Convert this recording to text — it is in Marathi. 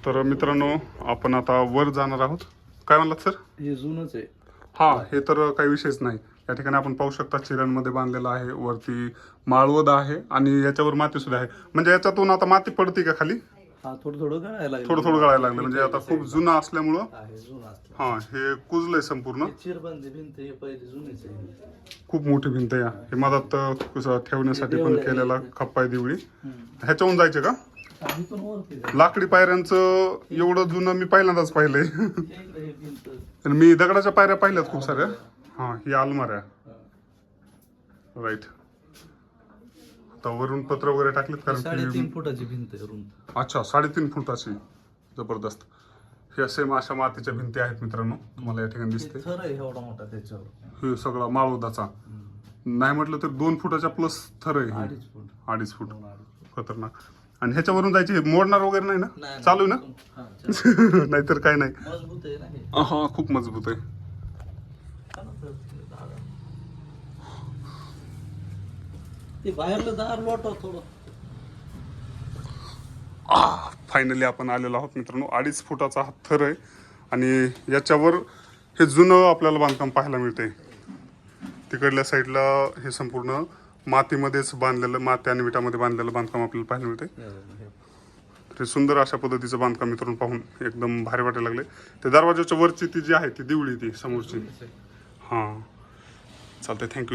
तर मित्रांनो आपण आता वर जाणार आहोत. काय म्हणलात सर? हे जुनच आहे. हा, हे तर काही विषयच नाही. या ठिकाणी आपण पाहू शकता चिऱ्यांमध्ये बांधलेलं आहे. वरती माळवद आहे आणि याच्यावर माती सुद्धा आहे. म्हणजे याच्यातून आता माती पडते का खाली? हा, थोडं थोडं गळायला लागलं. थोडं थोडं गळायला लागलं. म्हणजे आता खूप जुनं असल्यामुळं आहे जुनं असलं. हा, हे कुजलंय संपूर्ण. चिरबंदी भिंत हे पहिली जुनीच आहे. खूप मोठी भिंत आहे. हे मधात कसं ठेवण्यासाठी पण केलेला खप्पा आहे देवळी. ह्याच्याहून जायचे का? आम्ही पण वरती जाऊ. लाकडी पायऱ्यांचं एवढं जुनं मी पहिल्यांदाच पाहिलंय. इकडे हे भिंत. आणि मी दगडाच्या पायऱ्या पाहिल्यात खूप साऱ्या. हा, ही अलमाऱ्या. राईट. आता वरून पत्र वगैरे टाकलेत कारण 3.5 फुटाची भिंत आहे रुंद. अच्छा, 3.5 फुटाची. जबरदस्त. हे असे अशा मातीच्या भिंती आहेत मित्रांनो, तुम्हाला या ठिकाणी दिसते. थर आहे एवढा मोठा त्याच्यावर. हे सगळा माळवदाचा. नाही म्हटलं तर 2 फुटाच्या प्लस थर आहे. 2.5 फूट. 2.5 फूट. खतरनाक. आणि ह्याच्यावरून जायचे, मोडणार वगैरे नाही ना? नाही, चालू आहे हा, ना? नाहीतर काय नाही. मजबूत आहे ना हे. हा, खूप मजबूत आहे. ते बाहेरलं दार लोटव थोडं. फायनली आपण आलेलो आहोत मित्रांनो. 2.5 फुटाचा हा थर आहे आणि याच्यावर हे जुनं आपल्याला बांधकाम पाहायला मिळते. तिकडल्या साईडला हे संपूर्ण मातीमध्येच बांधलेलं, माती आणि विटामध्ये बांधलेलं बांधकाम आपल्याला पाहायला मिळते. ते सुंदर अशा पद्धतीचं बांधकाम मित्रांनो पाहून एकदम भारी वाटायला लागले. ते दरवाजाच्या वरची ती जी आहे ती दिवळी ती समोरची. हां, चालतंय. थँक्यू.